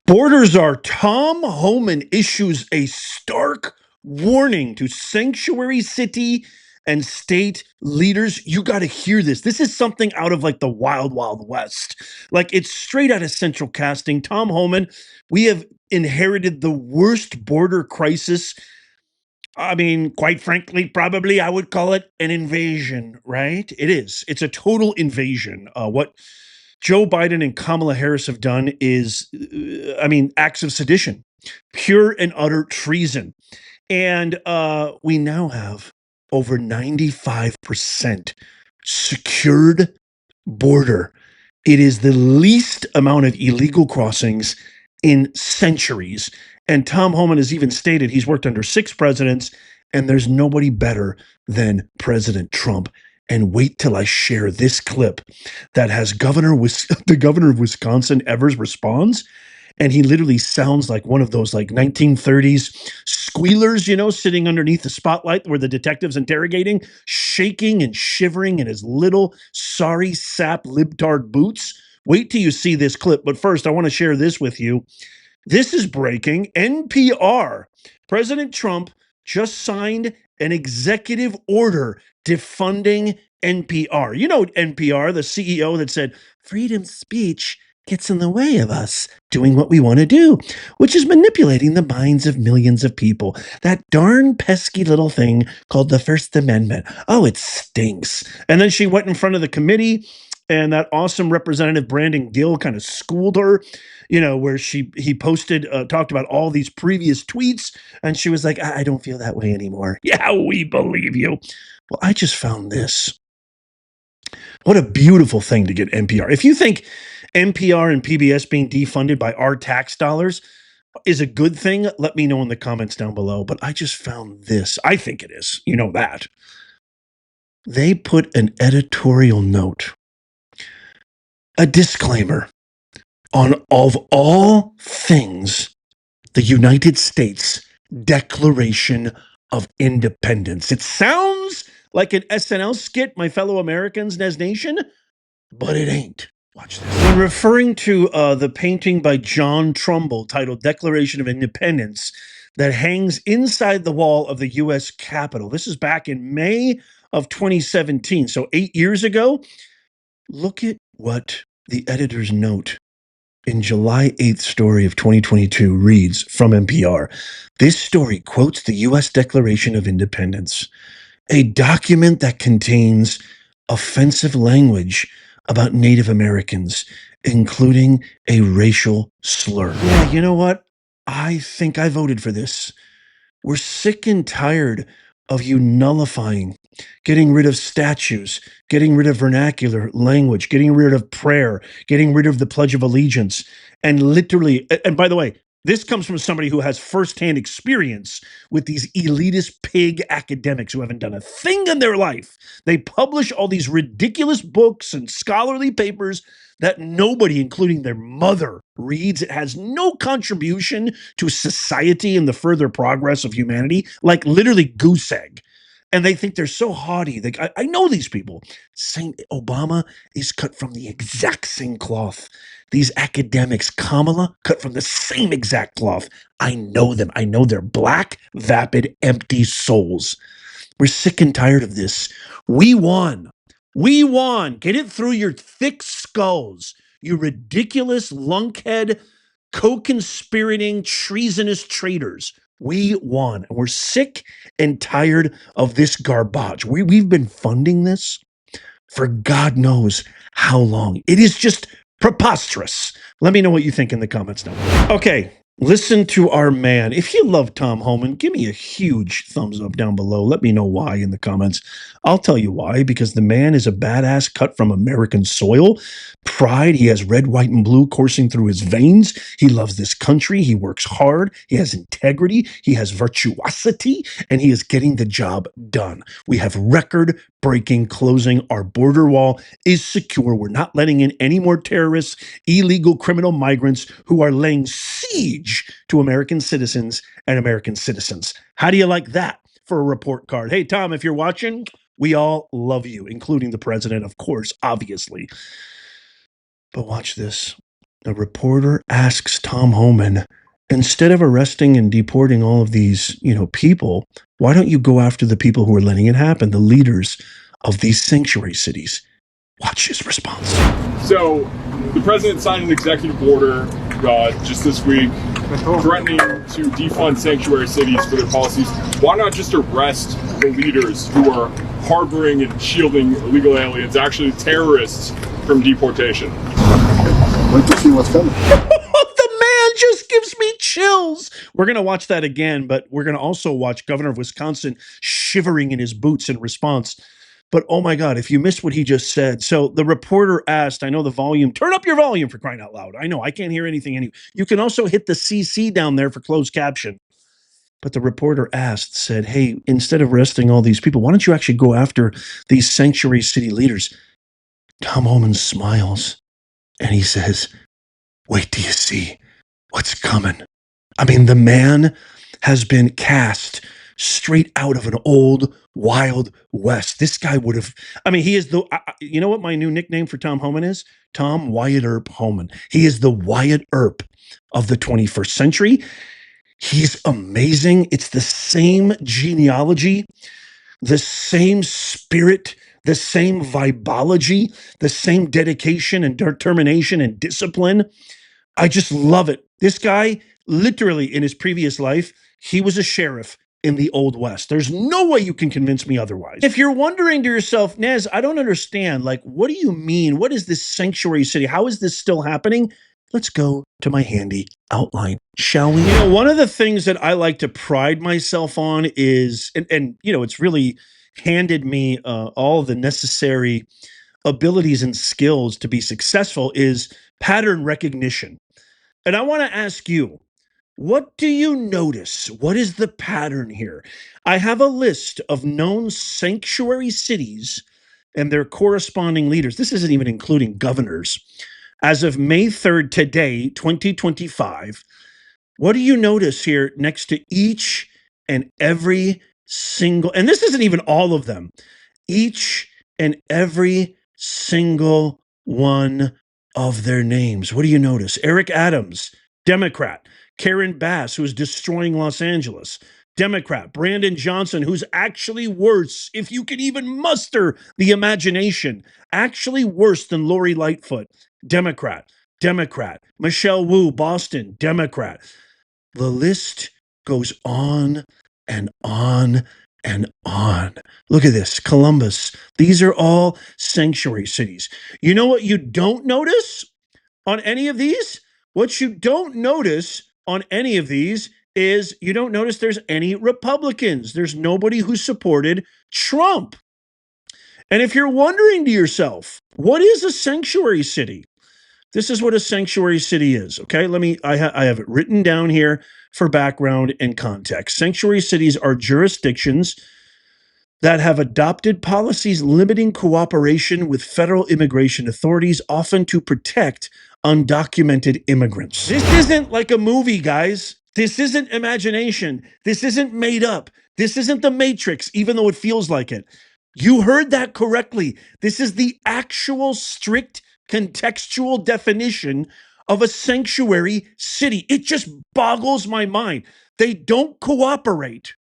Borders are Tom Homan issues a stark warning to sanctuary city and state leaders. You got to hear this. This is something out of like the wild, wild west. Like it's straight out of central casting. Tom Homan, we have inherited the worst border crisis. I mean, quite frankly, probably I would call it an invasion, right? It is. It's a total invasion. What Joe Biden and Kamala Harris have done is, acts of sedition, pure and utter treason. And we now have over 95% secured border. It is the least amount of illegal crossings in centuries. And Tom Homan has even stated he's worked under 6 presidents, and there's nobody better than President Trump. And wait till I share this clip that has the governor of Wisconsin, Evers, responds. And he literally sounds like one of those like 1930s squealers, sitting underneath the spotlight where the detective's interrogating, shaking and shivering in his little sorry sap libtard boots. Wait till you see this clip. But first, I want to share this with you. This is breaking NPR. President Trump just signed an executive order defunding NPR. You know NPR, the CEO that said, freedom of speech gets in the way of us doing what we want to do, which is manipulating the minds of millions of people. That darn pesky little thing called the First Amendment. Oh, it stinks. And then she went in front of the committee, and that awesome representative Brandon Gill kind of schooled her, where he posted, talked about all these previous tweets, and she was like, I don't feel that way anymore. Yeah, we believe you. Well, I just found this. What a beautiful thing to get NPR. If you think NPR and PBS being defunded by our tax dollars is a good thing, let me know in the comments down below. But I just found this. I think it is. You know that. They put an editorial note, a disclaimer on, of all things, the United States Declaration of Independence. It sounds like an SNL skit, my fellow Americans, Nez Nation, but it ain't. Watch this. When referring to the painting by John Trumbull titled Declaration of Independence that hangs inside the wall of the U.S. Capitol, this is back in May of 2017, so 8 years ago. Look at what the editor's note in July 8th story of 2022 reads from NPR. This story quotes the U.S. Declaration of Independence, a document that contains offensive language about Native Americans, including a racial slur. Yeah, you know what? I think I voted for this. We're sick and tired of you nullifying, getting rid of statues, getting rid of vernacular language, getting rid of prayer, getting rid of the Pledge of Allegiance. And literally, and by the way, this comes from somebody who has firsthand experience with these elitist pig academics who haven't done a thing in their life. They publish all these ridiculous books and scholarly papers that nobody, including their mother, reads. It has no contribution to society and the further progress of humanity, like literally goose egg. And they think they're so haughty. I know these people. Saint Obama is cut from the exact same cloth. These academics, Kamala, cut from the same exact cloth. I know them. I know they're black, vapid, empty souls. We're sick and tired of this. We won. We won. Get it through your thick skulls, you ridiculous lunkhead, co-conspirating, treasonous traitors. We won. And we're sick and tired of this garbage. We've been funding this for God knows how long. It is just preposterous. Let me know what you think in the comments down below. Okay, listen to our man. If you love Tom Homan, give me a huge thumbs up down below. Let me know why in the comments. I'll tell you why, because the man is a badass cut from American soil. Pride, he has red, white, and blue coursing through his veins. He loves this country. He works hard. He has integrity. He has virtuosity, and he is getting the job done. We have record-breaking closing. Our border wall is secure. We're not letting in any more terrorists, illegal criminal migrants who are laying siege to American citizens and American citizens. How do you like that for a report card? Hey, Tom, if you're watching, we all love you, including the president, of course, obviously. But watch this. A reporter asks Tom Homan, instead of arresting and deporting all of these, people, why don't you go after the people who are letting it happen, the leaders of these sanctuary cities? Watch his response. So, the president signed an executive order just this week threatening to defund sanctuary cities for their policies. Why not just arrest the leaders who are harboring and shielding illegal aliens, actually terrorists, from deportation? Wait to see what's coming. The man just gives me chills. We're going to watch that again, but we're going to also watch Governor of Wisconsin shivering in his boots in response. But oh my God, if you missed what he just said. So the reporter asked, I know the volume, turn up your volume for crying out loud. I know, I can't hear anything anyway. You can also hit the CC down there for closed caption. But the reporter said, hey, instead of arresting all these people, why don't you actually go after these sanctuary city leaders? Tom Homan smiles and he says, wait till you see what's coming. I mean, the man has been cast straight out of an old Wild West. This guy would have, he is you know what my new nickname for Tom Homan is? Tom Wyatt Earp Homan. He is the Wyatt Earp of the 21st century. He's amazing. It's the same genealogy, the same spirit, the same vibology, the same dedication and determination and discipline. I just love it. This guy, literally in his previous life, he was a sheriff in the Old West. There's no way you can convince me otherwise. If you're wondering to yourself, Nez, I don't understand. Like, what do you mean? What is this sanctuary city? How is this still happening? Let's go to my handy outline, shall we? One of the things that I like to pride myself on is, and it's really handed me all the necessary abilities and skills to be successful, is pattern recognition. And I want to ask you, what do you notice? What is the pattern here? I have a list of known sanctuary cities and their corresponding leaders. This isn't even including governors. As of May 3rd, today, 2025, what do you notice here next to each and every single, and this isn't even all of them, each and every single one of their names? What do you notice? Eric Adams, Democrat. Karen Bass, who's destroying Los Angeles, Democrat. Brandon Johnson, who's actually worse, if you can even muster the imagination, actually worse than Lori Lightfoot, Democrat. Democrat. Michelle Wu, Boston, Democrat. The list goes on and on and on. Look at this, Columbus. These are all sanctuary cities. You know what you don't notice on any of these? What you don't notice on any of these is you don't notice there's any Republicans. There's nobody who supported Trump. And if you're wondering to yourself, what is a sanctuary city? This is what a sanctuary city is. Okay, I have it written down here for background and context. Sanctuary cities are jurisdictions that have adopted policies limiting cooperation with federal immigration authorities, often to protect undocumented immigrants. This isn't like a movie, guys. This isn't imagination. This isn't made up. This isn't the Matrix, even though it feels like it. You heard that correctly. This is the actual strict contextual definition of a sanctuary city. It just boggles my mind. They don't cooperate.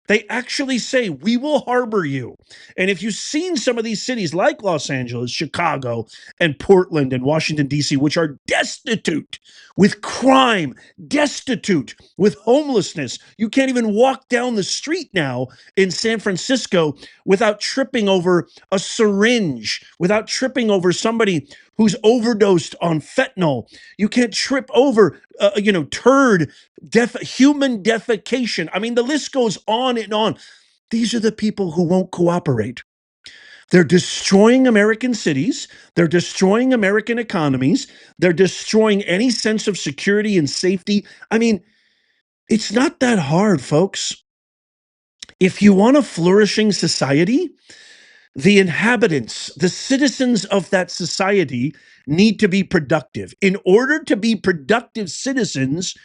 They actually say, we will harbor you. And if you've seen some of these cities like Los Angeles, Chicago, and Portland and Washington, D.C., which are destitute with crime, destitute with homelessness, you can't even walk down the street now in San Francisco without tripping over a syringe, without tripping over somebody who's overdosed on fentanyl. You can't trip over, turd, human defecation. I mean, the list goes on and on. These are the people who won't cooperate. They're destroying American cities. They're destroying American economies. They're destroying any sense of security and safety. I mean, it's not that hard, folks. If you want a flourishing society, the inhabitants, the citizens of that society need to be productive. In order to be productive citizens,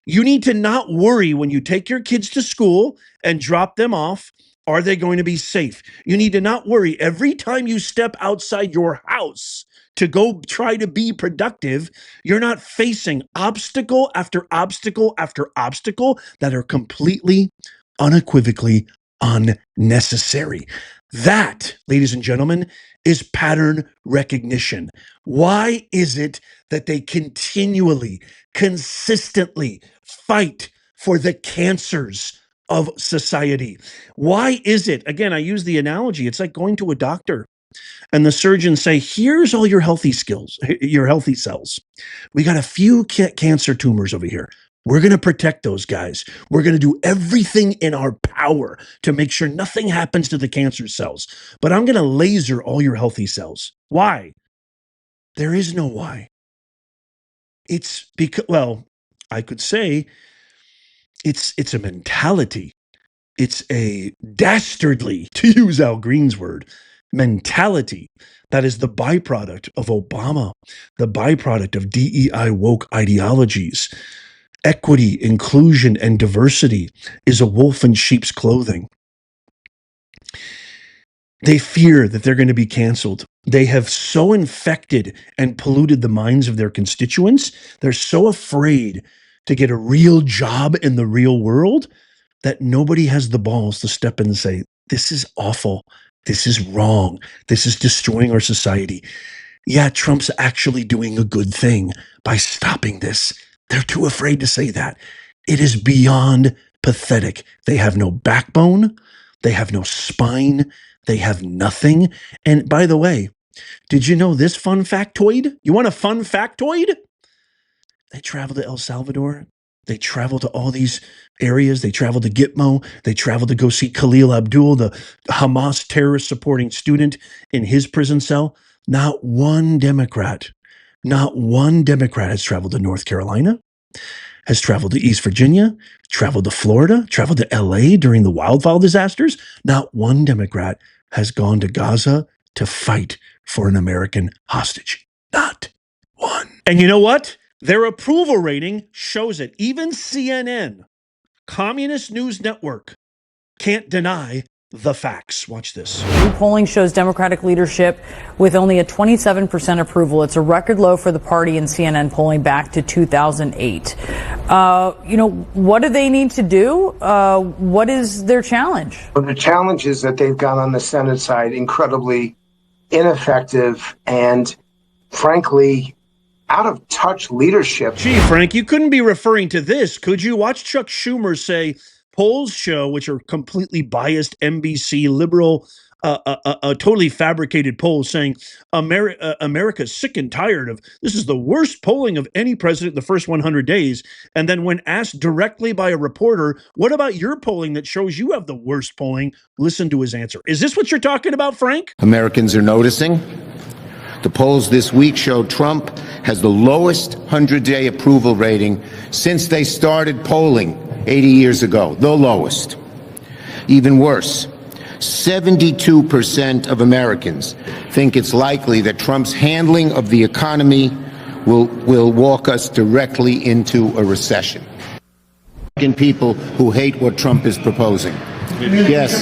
you need to not worry when you take your kids to school and drop them off Are they going to be safe? You need to not worry. Every time you step outside your house to go try to be productive, you're not facing obstacle after obstacle after obstacle that are completely, unequivocally unnecessary. That, ladies and gentlemen, is pattern recognition. Why is it that they continually, consistently fight for the cancers of society? Why is it? Again, I use the analogy. It's like going to a doctor and the surgeons say, here's all your healthy skills, your healthy cells. We got a few cancer tumors over here. We're going to protect those guys. We're going to do everything in our power to make sure nothing happens to the cancer cells. But I'm going to laser all your healthy cells. Why? There is no why. It's because, well, I could say it's a mentality. It's a dastardly, to use Al Green's word, mentality that is the byproduct of Obama, the byproduct of DEI woke ideologies. Equity, inclusion, and diversity is a wolf in sheep's clothing. They fear that they're going to be canceled. They have so infected and polluted the minds of their constituents. They're so afraid to get a real job in the real world that nobody has the balls to step in and say, this is awful. This is wrong. This is destroying our society. Yeah, Trump's actually doing a good thing by stopping this. They're too afraid to say that. It is beyond pathetic. They have no backbone. They have no spine. They have nothing. And by the way, did you know this fun factoid? You want a fun factoid? They travel to El Salvador. They travel to all these areas. They travel to Gitmo. They travel to go see Khalil Abdul, the Hamas terrorist supporting student in his prison cell. Not one Democrat has traveled to North Carolina, has traveled to East Virginia, traveled to Florida, traveled to LA during the wildfire disasters. Not one Democrat has gone to Gaza to fight for an American hostage. Not one. And you know what? Their approval rating shows it. Even CNN, Communist News Network, can't deny the facts. Watch this. New polling shows Democratic leadership with only a 27% approval. It's a record low for the party in CNN polling back to 2008. What do they need to do? What is their challenge? Well, the challenge is that they've gone on the Senate side incredibly ineffective and, frankly, out of touch leadership. Gee, Frank, you couldn't be referring to this, could you? Watch Chuck Schumer say polls show, which are completely biased NBC liberal, totally fabricated polls saying America's sick and tired of this is the worst polling of any president in the first 100 days. And then when asked directly by a reporter, what about your polling that shows you have the worst polling? Listen to his answer. Is this what you're talking about, Frank? Americans are noticing. The polls this week show Trump has the lowest 100-day approval rating since they started polling 80 years ago, the lowest. Even worse, 72% of Americans think it's likely that Trump's handling of the economy will walk us directly into a recession. People who hate what Trump is proposing. Yes.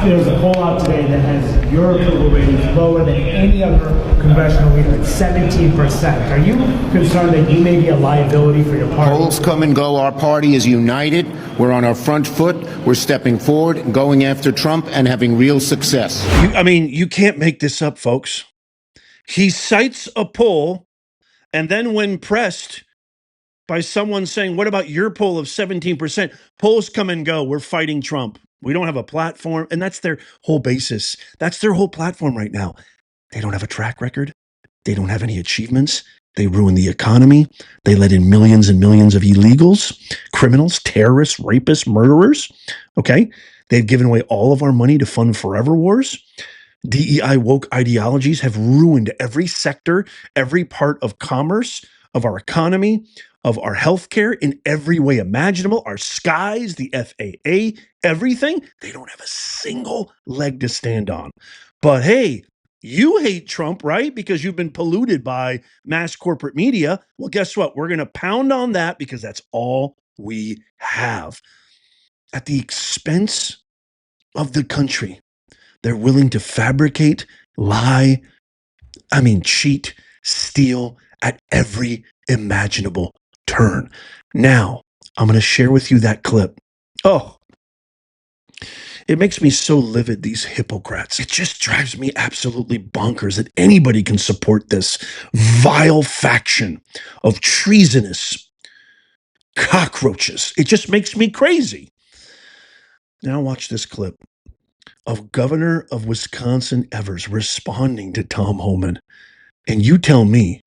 There's a poll out today that has your approval rating lower than any other congressional leader at 17%. Are you concerned that you may be a liability for your party? Polls come and go. Our party is united. We're on our front foot. We're stepping forward and going after Trump and having real success. You can't make this up, folks. He cites a poll, and then when pressed by someone saying, what about your poll of 17%? Polls come and go. We're fighting Trump. We don't have a platform. And that's their whole basis. That's their whole platform right now. They don't have a track record. They don't have any achievements. They ruin the economy. They let in millions and millions of illegals, criminals, terrorists, rapists, murderers. Okay. They've given away all of our money to fund forever wars. DEI woke ideologies have ruined every sector, every part of commerce, of our economy, of our healthcare in every way imaginable, our skies, the FAA, everything. They don't have a single leg to stand on. But hey, you hate Trump, right? Because you've been polluted by mass corporate media. Well, guess what? We're going to pound on that because that's all we have. at the expense of the country. They're willing to fabricate, lie, cheat, steal at every imaginable turn. Now, I'm going to share with you that clip. Oh, it makes me so livid, these hypocrites. It just drives me absolutely bonkers that anybody can support this vile faction of treasonous cockroaches. It just makes me crazy. Now watch this clip of Governor of Wisconsin Evers responding to Tom Homan. And you tell me,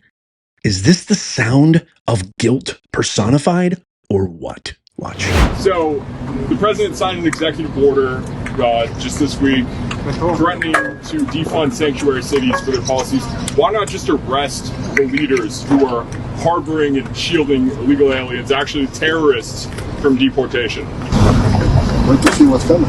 is this the sound of guilt personified or what? Watch. So, the president signed an executive order just this week threatening to defund sanctuary cities for their policies. Why not just arrest the leaders who are harboring and shielding illegal aliens, actually terrorists, from deportation? Wait to see what's coming.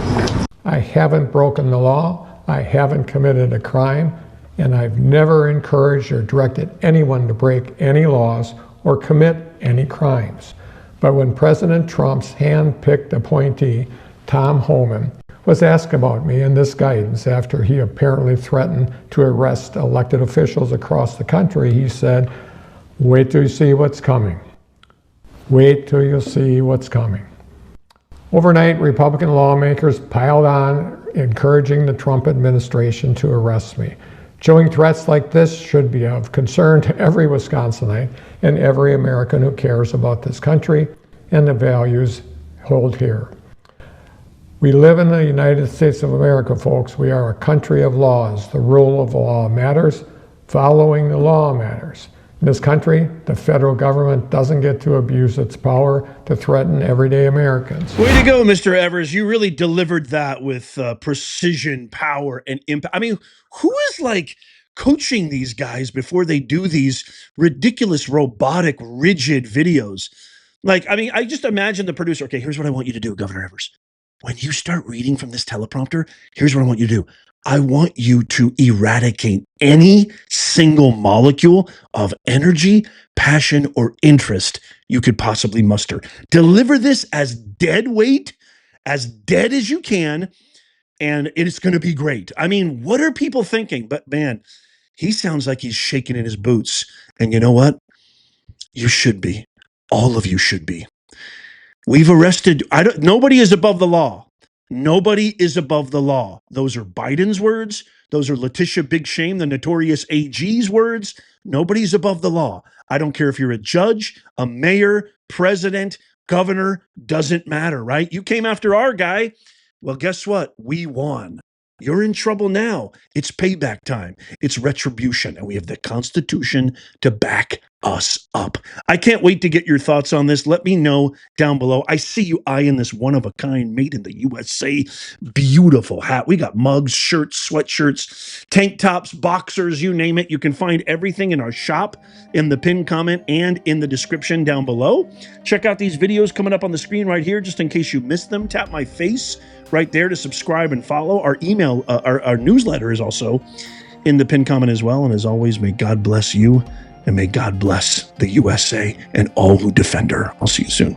I haven't broken the law, I haven't committed a crime, and I've never encouraged or directed anyone to break any laws or commit any crimes. But when President Trump's hand-picked appointee, Tom Homan, was asked about me and this guidance after he apparently threatened to arrest elected officials across the country, he said, "Wait till you see what's coming. Wait till you see what's coming." Overnight, Republican lawmakers piled on, encouraging the Trump administration to arrest me. Showing threats like this should be of concern to every Wisconsinite and every American who cares about this country and the values held here. We live in the United States of America, folks. We are a country of laws. The rule of law matters. Following the law matters. In this country, the federal government doesn't get to abuse its power to threaten everyday Americans. Way to go, Mr. Evers. You really delivered that with precision, power, and impact. Who is coaching these guys before they do these ridiculous, robotic, rigid videos? I just imagine the producer, okay, here's what I want you to do, Governor Evers. When you start reading from this teleprompter, here's what I want you to do. I want you to eradicate any single molecule of energy, passion, or interest you could possibly muster. Deliver this as dead weight, as dead as you can, and it's going to be great. What are people thinking? But man, he sounds like he's shaking in his boots. And you know what? You should be. All of you should be. We've arrested, nobody is above the law. Nobody is above the law. Those are Biden's words. Those are Letitia Big Shame, the notorious AG's words. Nobody's above the law. I don't care if you're a judge, a mayor, president, governor, doesn't matter, right? You came after our guy. Well, guess what? We won. You're in trouble now. It's payback time. It's retribution. And we have the Constitution to back us up. I can't wait to get your thoughts on this. Let me know down below. I see you eyeing this one-of-a-kind made in the USA beautiful hat. We got mugs, shirts, sweatshirts, tank tops, boxers, you name it. You can find everything in our shop in the pinned comment and in the description down below. Check out these videos coming up on the screen right here just in case you missed them. Tap my face right there to subscribe and follow. Our email, our newsletter is also in the pinned comment as well. And as always, may God bless you and may God bless the USA and all who defend her. I'll see you soon.